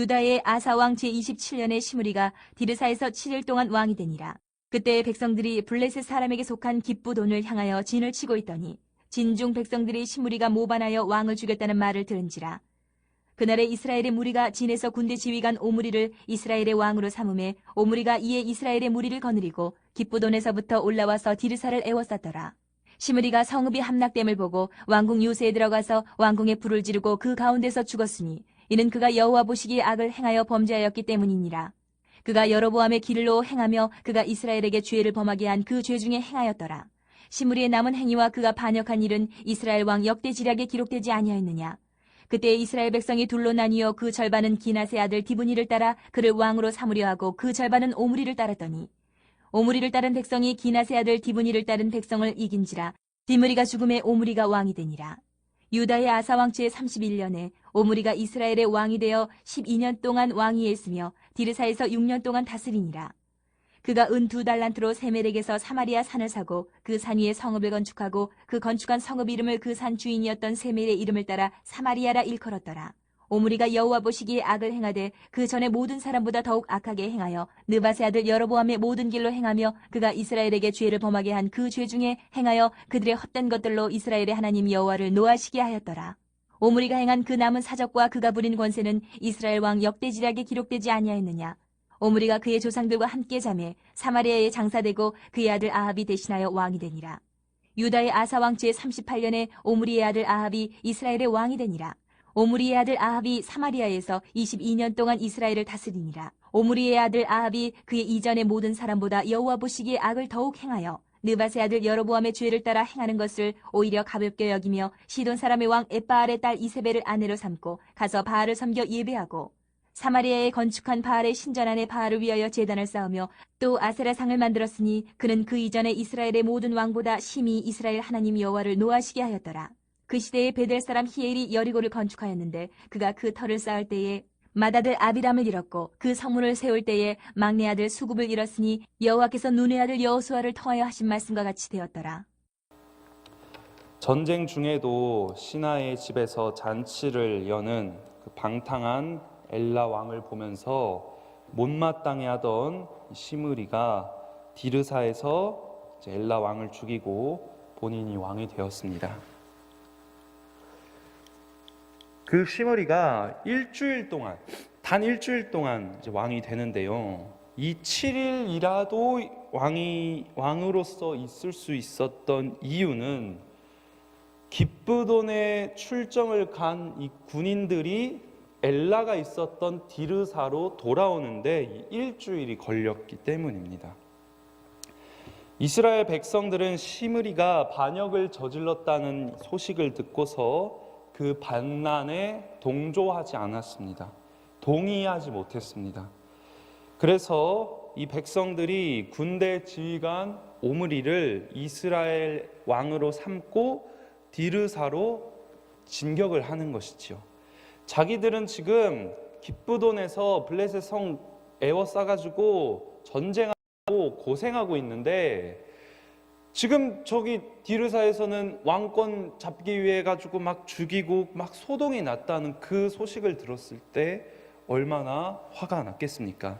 유다의 아사왕 제27년에 시므리가 디르사에서 7일 동안 왕이 되니라. 그때 백성들이 블레셋 사람에게 속한 기쁘돈을 향하여 진을 치고 있더니 진중 백성들이 시므리가 모반하여 왕을 죽였다는 말을 들은지라. 그날에 이스라엘의 무리가 진에서 군대 지휘관 오므리를 이스라엘의 왕으로 삼음에 오므리가 이에 이스라엘의 무리를 거느리고 기쁘돈에서부터 올라와서 디르사를 에워쌌더라. 시므리가 성읍이 함락됨을 보고 왕궁 요새에 들어가서 왕궁에 불을 지르고 그 가운데서 죽었으니 이는 그가 여호와 보시기에 악을 행하여 범죄하였기 때문이니라. 그가 여로보암의 길로 행하며 그가 이스라엘에게 죄를 범하게 한 그 죄 중에 행하였더라. 시므리의 남은 행위와 그가 반역한 일은 이스라엘 왕 역대지략에 기록되지 아니하였느냐. 그때 이스라엘 백성이 둘로 나뉘어 그 절반은 기낫의 아들 디브니를 따라 그를 왕으로 삼으려 하고 그 절반은 오므리를 따랐더니 오므리를 따른 백성이 기낫의 아들 디브니를 따른 백성을 이긴지라. 디므리가 죽음에 오므리가 왕이 되니라. 유다의 아사왕 제31년에 오므리가 이스라엘의 왕이 되어 12년 동안 왕위에 있으며 디르사에서 6년 동안 다스리니라. 그가 은 2달란트로 세멜에게서 사마리아 산을 사고 그 산 위에 성읍을 건축하고 그 건축한 성읍 이름을 그 산 주인이었던 세멜의 이름을 따라 사마리아라 일컬었더라. 오므리가 여호와 보시기에 악을 행하되 그 전에 모든 사람보다 더욱 악하게 행하여 느밧의 아들 여로보암의 모든 길로 행하며 그가 이스라엘에게 죄를 범하게 한 그 죄 중에 행하여 그들의 헛된 것들로 이스라엘의 하나님 여호와를 노하시게 하였더라. 오므리가 행한 그 남은 사적과 그가 부린 권세는 이스라엘 왕 역대지략에 기록되지 아니하였느냐. 오므리가 그의 조상들과 함께 자매 사마리아에 장사되고 그의 아들 아합이 대신하여 왕이 되니라. 유다의 아사왕 제38년에 오므리의 아들 아합이 이스라엘의 왕이 되니라. 오므리의 아들 아합이 사마리아에서 22년 동안 이스라엘을 다스리니라. 오므리의 아들 아합이 그의 이전의 모든 사람보다 여호와 보시기에 악을 더욱 행하여 느밧의 아들 여로보암의 죄를 따라 행하는 것을 오히려 가볍게 여기며 시돈 사람의 왕 엣바알의 딸 이세벨을 아내로 삼고 가서 바알을 섬겨 예배하고 사마리아에 건축한 바알의 신전 안에 바알을 위하여 제단을 쌓으며 또 아세라상을 만들었으니 그는 그 이전에 이스라엘의 모든 왕보다 심히 이스라엘 하나님 여호와를 노하시게 하였더라. 그 시대에 베델 사람 히엘이 여리고를 건축하였는데 그가 그 터를 쌓을 때에 맏아들 아비람을 잃었고 그 성문을 세울 때에 막내 아들 수굽을 잃었으니 여호와께서 눈의 아들 여호수아를 통하여 하신 말씀과 같이 되었더라. 전쟁 중에도 신하의 집에서 잔치를 여는 그 방탕한 엘라 왕을 보면서 못마땅해하던 시므리가 디르사에서 엘라 왕을 죽이고 본인이 왕이 되었습니다. 그 시므리가 단 일주일 동안 왕이 되는데요. 이 7일이라도 왕으로서 있을 수 있었던 이유는 기브돈에 출정을 간 이 군인들이 엘라가 있었던 디르사로 돌아오는데 일주일이 걸렸기 때문입니다. 이스라엘 백성들은 시므리가 반역을 저질렀다는 소식을 듣고서 그 반란에 동조하지 않았습니다. 동의하지 못했습니다. 그래서 이 백성들이 군대 지휘관 오므리를 이스라엘 왕으로 삼고 디르사로 진격을 하는 것이지요. 자기들은 지금 기브돈에서 블레셋 성 에워싸가지고 전쟁하고 고생하고 있는데 지금 저기 디르사에서는 왕권 잡기 위해 가지고 막 죽이고 막 소동이 났다는 그 소식을 들었을 때 얼마나 화가 났겠습니까?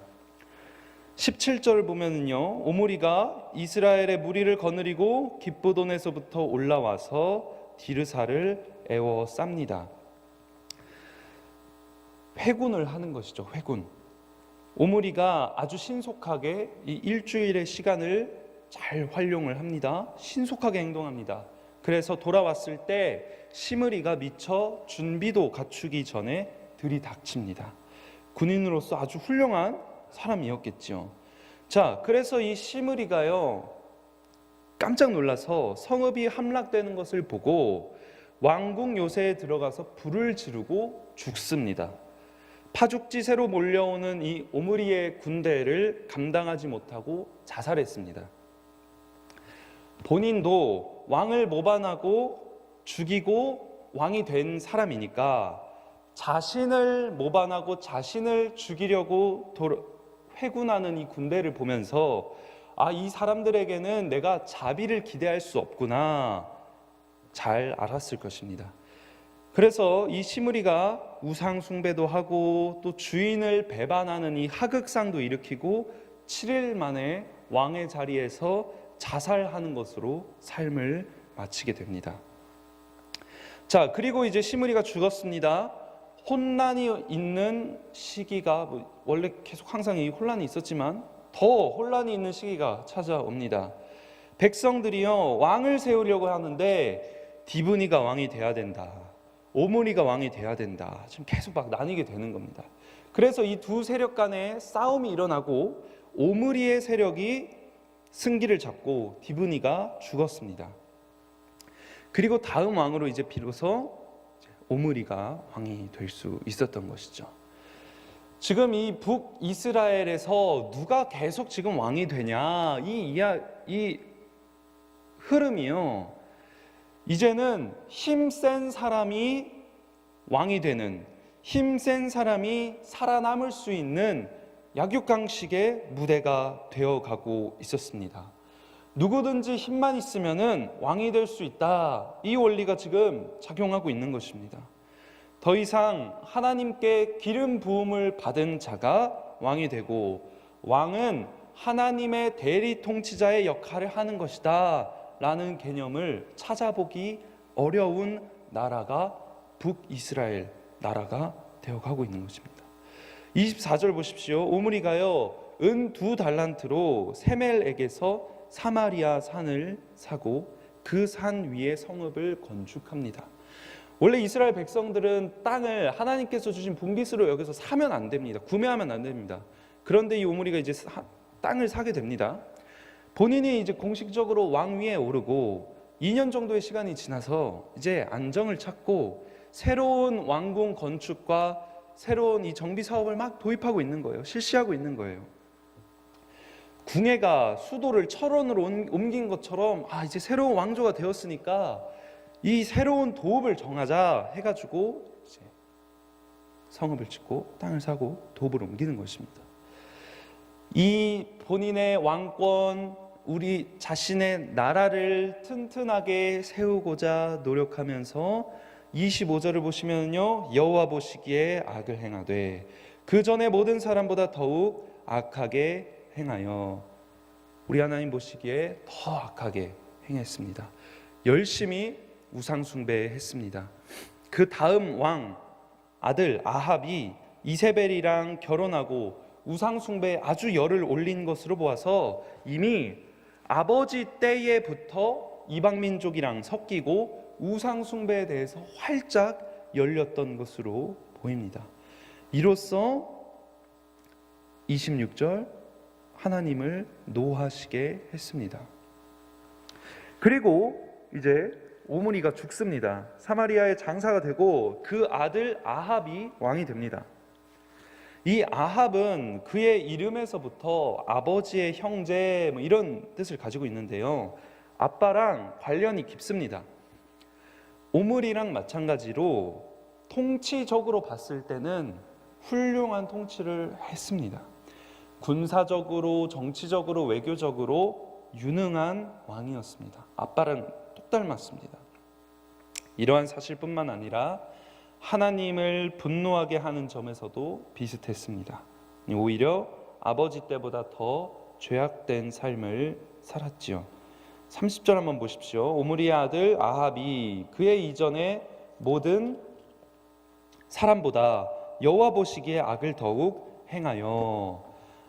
17절을 보면은요, 오므리가 이스라엘의 무리를 거느리고 기브돈에서부터 올라와서 디르사를 에워쌉니다. 회군을 하는 것이죠. 회군. 오므리가 아주 신속하게 이 일주일의 시간을 잘 활용을 합니다. 신속하게 행동합니다. 그래서 돌아왔을 때 시므리가 미처 준비도 갖추기 전에 들이닥칩니다. 군인으로서 아주 훌륭한 사람이었겠죠. 자, 그래서 이 시므리가요 깜짝 놀라서 성읍이 함락되는 것을 보고 왕궁 요새에 들어가서 불을 지르고 죽습니다. 파죽지세로 몰려오는 이 오므리의 군대를 감당하지 못하고 자살했습니다. 본인도 왕을 모반하고 죽이고 왕이 된 사람이니까 자신을 모반하고 자신을 죽이려고 회군하는 이 군대를 보면서 이 사람들에게는 내가 자비를 기대할 수 없구나 잘 알았을 것입니다. 그래서 이 시므리가 우상 숭배도 하고 또 주인을 배반하는 이 하극상도 일으키고 7일 만에 왕의 자리에서 자살하는 것으로 삶을 마치게 됩니다. 자, 그리고 이제 시므리가 죽었습니다. 혼란이 있는 시기가 원래 계속 항상 이 혼란이 있었지만 더 혼란이 있는 시기가 찾아옵니다. 백성들이요, 왕을 세우려고 하는데 디브니가 왕이 돼야 된다, 오므리가 왕이 돼야 된다, 지금 계속 막 나뉘게 되는 겁니다. 그래서 이 두 세력 간에 싸움이 일어나고 오므리의 세력이 승기를 잡고 디브니가 죽었습니다. 그리고 다음 왕으로 이제 비로소 오므리가 왕이 될 수 있었던 것이죠. 지금 이 북이스라엘에서 누가 계속 지금 왕이 되냐, 이 흐름이요, 이제는 힘센 사람이 왕이 되는, 힘센 사람이 살아남을 수 있는 약육강식의 무대가 되어가고 있었습니다. 누구든지 힘만 있으면은 왕이 될 수 있다, 이 원리가 지금 작용하고 있는 것입니다. 더 이상 하나님께 기름 부음을 받은 자가 왕이 되고, 왕은 하나님의 대리 통치자의 역할을 하는 것이다 라는 개념을 찾아보기 어려운 나라가 북이스라엘 나라가 되어가고 있는 것입니다. 24절 보십시오. 오므리가요, 은 2달란트로 세멜에게서 사마리아 산을 사고 그 산 위에 성읍을 건축합니다. 원래 이스라엘 백성들은 땅을 하나님께서 주신 분깃으로 여기서 사면 안 됩니다. 구매하면 안 됩니다. 그런데 이 오므리가 이제 땅을 사게 됩니다. 본인이 이제 공식적으로 왕 위에 오르고 2년 정도의 시간이 지나서 이제 안정을 찾고 새로운 왕궁 건축과 새로운 이 정비 사업을 막 도입하고 있는 거예요. 실시하고 있는 거예요. 궁예가 수도를 철원으로 옮긴 것처럼 이제 새로운 왕조가 되었으니까 이 새로운 도읍을 정하자 해가지고 이제 성읍을 짓고 땅을 사고 도읍을 옮기는 것입니다. 이 본인의 왕권, 우리 자신의 나라를 튼튼하게 세우고자 노력하면서 25절을 보시면요, 여호와 보시기에 악을 행하되 그 전에 모든 사람보다 더욱 악하게 행하여, 우리 하나님 보시기에 더 악하게 행했습니다. 열심히 우상 숭배했습니다. 그 다음 왕 아들 아합이 이세벨이랑 결혼하고 우상 숭배에 아주 열을 올린 것으로 보아서 이미 아버지 때에부터 이방 민족이랑 섞이고 우상 숭배에 대해서 활짝 열렸던 것으로 보입니다. 이로써 26절 하나님을 노하시게 했습니다. 그리고 이제 오므리가 죽습니다. 사마리아의 장사가 되고 그 아들 아합이 왕이 됩니다. 이 아합은 그의 이름에서부터 아버지의 형제 이런 뜻을 가지고 있는데요, 아빠랑 관련이 깊습니다. 오므리랑 마찬가지로 통치적으로 봤을 때는 훌륭한 통치를 했습니다. 군사적으로, 정치적으로, 외교적으로 유능한 왕이었습니다. 아빠랑 똑 닮았습니다. 이러한 사실뿐만 아니라 하나님을 분노하게 하는 점에서도 비슷했습니다. 오히려 아버지 때보다 더 죄악된 삶을 살았지요. 30절 한번 보십시오. 오므리의 아들 아합이 그의 이전의 모든 사람보다 여호와 보시기에 악을 더욱 행하여,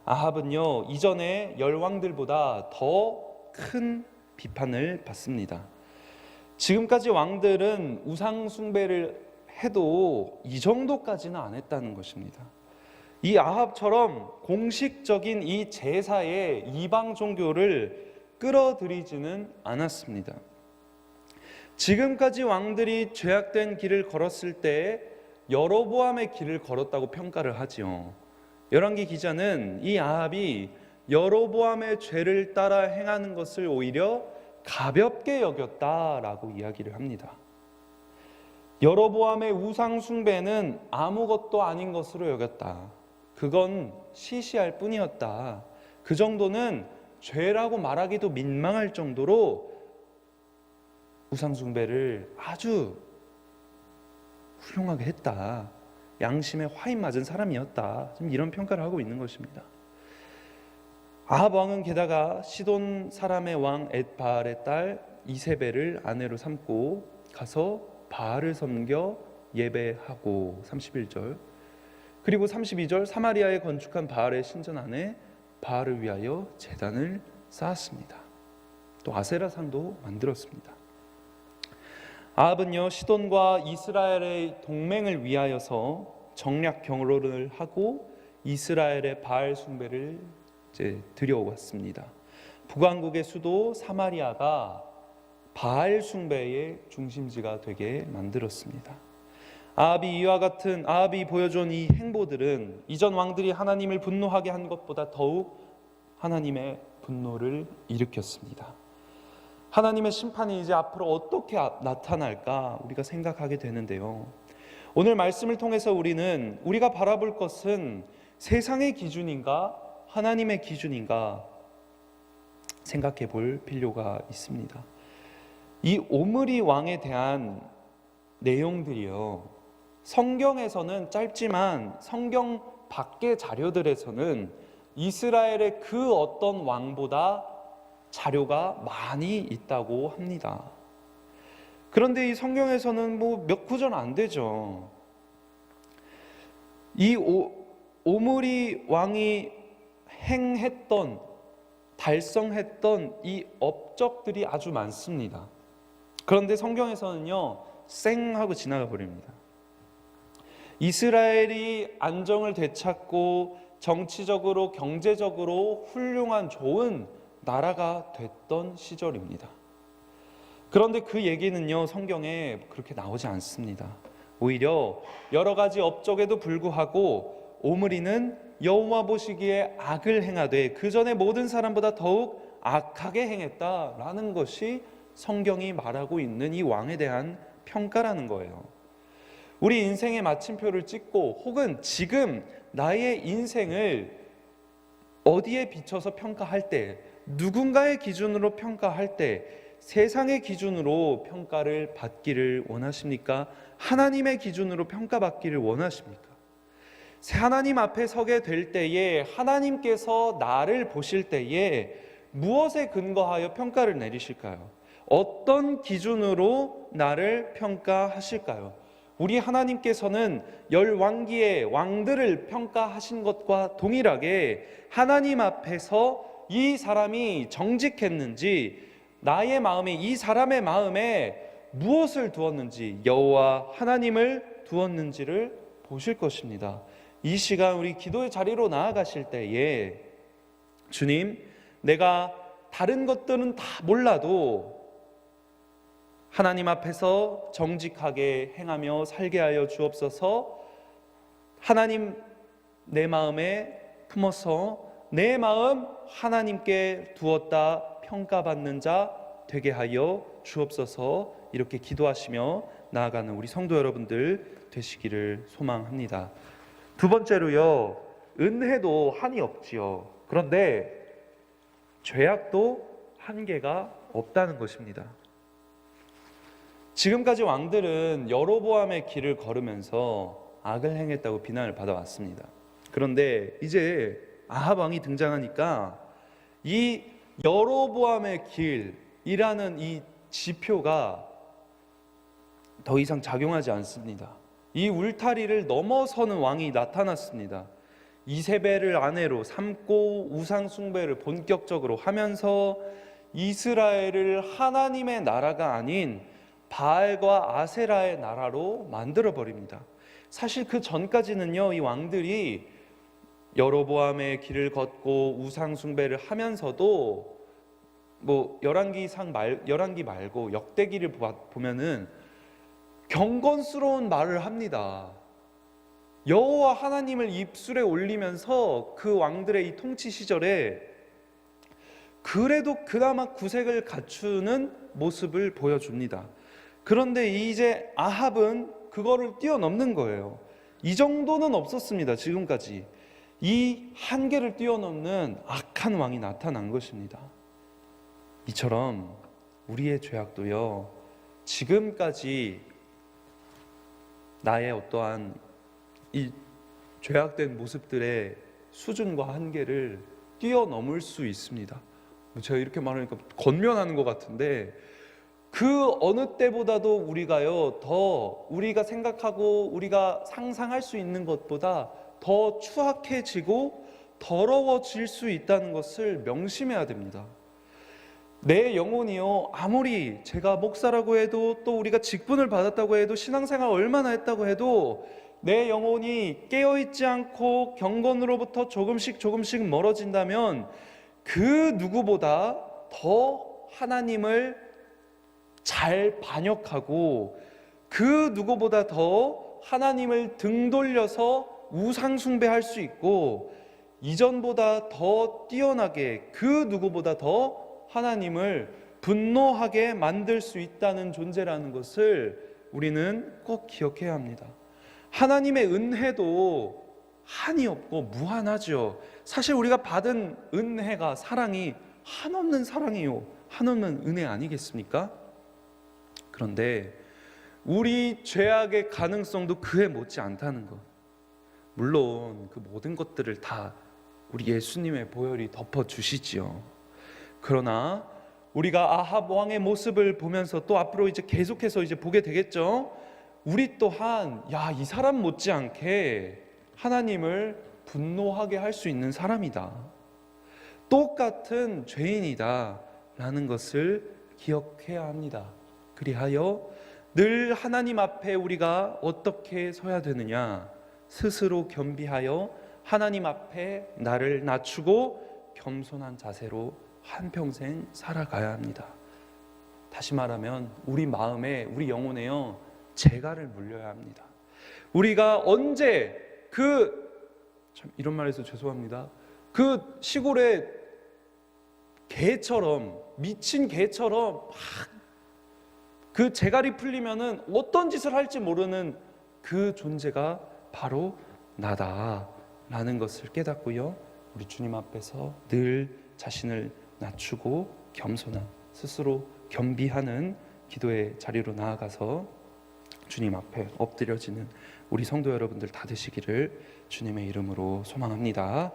아합은요 이전의 열왕들보다 더 큰 비판을 받습니다. 지금까지 왕들은 우상 숭배를 해도 이 정도까지는 안 했다는 것입니다. 이 아합처럼 공식적인 이 제사에 이방 종교를 끌어들이지는 않았습니다. 지금까지 왕들이 죄악된 길을 걸었을 때 여로보암의 길을 걸었다고 평가를 하지요. 열왕기 기자는 이 아합이 여로보암의 죄를 따라 행하는 것을 오히려 가볍게 여겼다라고 이야기를 합니다. 여로보암의 우상 숭배는 아무것도 아닌 것으로 여겼다. 그건 시시할 뿐이었다. 그 정도는 죄라고 말하기도 민망할 정도로 우상 숭배를 아주 훌륭하게 했다. 양심에 화인 맞은 사람이었다. 지금 이런 평가를 하고 있는 것입니다. 아합 왕은 게다가 시돈 사람의 왕 엣바알의 딸 이세벨을 아내로 삼고 가서 바알을 섬겨 예배하고 31절, 그리고 32절 사마리아에 건축한 바알의 신전 안에 바알을 위하여 제단을 쌓았습니다. 또 아세라상도 만들었습니다. 아합은요 시돈과 이스라엘의 동맹을 위하여서 정략 경로를 하고 이스라엘의 바알 숭배를 들여왔습니다. 북왕국의 수도 사마리아가 바알 숭배의 중심지가 되게 만들었습니다. 아합이 보여준 이 행보들은 이전 왕들이 하나님을 분노하게 한 것보다 더욱 하나님의 분노를 일으켰습니다. 하나님의 심판이 이제 앞으로 어떻게 나타날까 우리가 생각하게 되는데요. 오늘 말씀을 통해서 우리가 바라볼 것은 세상의 기준인가 하나님의 기준인가 생각해 볼 필요가 있습니다. 이 오므리 왕에 대한 내용들이요, 성경에서는 짧지만 성경 밖의 자료들에서는 이스라엘의 그 어떤 왕보다 자료가 많이 있다고 합니다. 그런데 이 성경에서는 몇 구절 안 되죠. 이 오므리 왕이 달성했던 이 업적들이 아주 많습니다. 그런데 성경에서는요 쌩하고 지나가 버립니다. 이스라엘이 안정을 되찾고 정치적으로 경제적으로 훌륭한 좋은 나라가 됐던 시절입니다. 그런데 그 얘기는요 성경에 그렇게 나오지 않습니다. 오히려 여러 가지 업적에도 불구하고 오므리는 여호와 보시기에 악을 행하되 그 전에 모든 사람보다 더욱 악하게 행했다라는 것이 성경이 말하고 있는 이 왕에 대한 평가라는 거예요. 우리 인생의 마침표를 찍고 혹은 지금 나의 인생을 어디에 비춰서 평가할 때, 누군가의 기준으로 평가할 때 세상의 기준으로 평가를 받기를 원하십니까? 하나님의 기준으로 평가받기를 원하십니까? 하나님 앞에 서게 될 때에 하나님께서 나를 보실 때에 무엇에 근거하여 평가를 내리실까요? 어떤 기준으로 나를 평가하실까요? 우리 하나님께서는 열왕기의 왕들을 평가하신 것과 동일하게 하나님 앞에서 이 사람이 정직했는지, 나의 마음에, 이 사람의 마음에 무엇을 두었는지, 여호와 하나님을 두었는지를 보실 것입니다. 이 시간 우리 기도의 자리로 나아가실 때에 주님, 내가 다른 것들은 다 몰라도 하나님 앞에서 정직하게 행하며 살게 하여 주옵소서. 하나님 내 마음에 품어서 내 마음 하나님께 두었다 평가받는 자 되게 하여 주옵소서. 이렇게 기도하시며 나아가는 우리 성도 여러분들 되시기를 소망합니다. 두 번째로요, 은혜도 한이 없지요. 그런데 죄악도 한계가 없다는 것입니다. 지금까지 왕들은 여로보암의 길을 걸으면서 악을 행했다고 비난을 받아왔습니다. 그런데 이제 아합 왕이 등장하니까 이 여로보암의 길이라는 이 지표가 더 이상 작용하지 않습니다. 이 울타리를 넘어서는 왕이 나타났습니다. 이세벨을 아내로 삼고 우상 숭배를 본격적으로 하면서 이스라엘을 하나님의 나라가 아닌 바알과 아세라의 나라로 만들어 버립니다. 사실 그 전까지는요, 이 왕들이 여로보암의 길을 걷고 우상 숭배를 하면서도 열왕기 말고 역대기를 보면은 경건스러운 말을 합니다. 여호와 하나님을 입술에 올리면서 그 왕들의 이 통치 시절에 그래도 그나마 구색을 갖추는 모습을 보여줍니다. 그런데 이제 아합은 그거를 뛰어넘는 거예요. 이 정도는 없었습니다. 지금까지 이 한계를 뛰어넘는 악한 왕이 나타난 것입니다. 이처럼 우리의 죄악도요, 지금까지 나의 어떠한 이 죄악된 모습들의 수준과 한계를 뛰어넘을 수 있습니다. 제가 이렇게 말하니까 권면하는 것 같은데, 그 어느 때보다도 우리가요, 더 우리가 생각하고 우리가 상상할 수 있는 것보다 더 추악해지고 더러워질 수 있다는 것을 명심해야 됩니다. 내 영혼이요, 아무리 제가 목사라고 해도, 또 우리가 직분을 받았다고 해도, 신앙생활 얼마나 했다고 해도 내 영혼이 깨어있지 않고 경건으로부터 조금씩 멀어진다면 그 누구보다 더 하나님을 잘 반역하고, 그 누구보다 더 하나님을 등 돌려서 우상 숭배할 수 있고, 이전보다 더 뛰어나게 그 누구보다 더 하나님을 분노하게 만들 수 있다는 존재라는 것을 우리는 꼭 기억해야 합니다. 하나님의 은혜도 한이 없고 무한하죠. 사실 우리가 받은 은혜가, 사랑이 한없는 사랑이요, 한없는 은혜 아니겠습니까? 그런데 우리 죄악의 가능성도 그에 못지 않다는 것, 물론 그 모든 것들을 다 우리 예수님의 보혈이 덮어주시지요. 그러나 우리가 아합 왕의 모습을 보면서 또 앞으로 이제 계속해서 이제 보게 되겠죠. 우리 또한 이 사람 못지않게 하나님을 분노하게 할 수 있는 사람이다, 똑같은 죄인이다 라는 것을 기억해야 합니다. 그리하여 늘 하나님 앞에 우리가 어떻게 서야 되느냐, 스스로 겸비하여 하나님 앞에 나를 낮추고 겸손한 자세로 한평생 살아가야 합니다. 다시 말하면 우리 마음에, 우리 영혼에요, 재갈을 물려야 합니다. 우리가 언제 참 이런 말해서 죄송합니다, 그 시골의 개처럼, 미친 개처럼 막 그 재갈이 풀리면은 어떤 짓을 할지 모르는 그 존재가 바로 나다라는 것을 깨닫고요, 우리 주님 앞에서 늘 자신을 낮추고 겸손한, 스스로 겸비하는 기도의 자리로 나아가서 주님 앞에 엎드려지는 우리 성도 여러분들 다 되시기를 주님의 이름으로 소망합니다.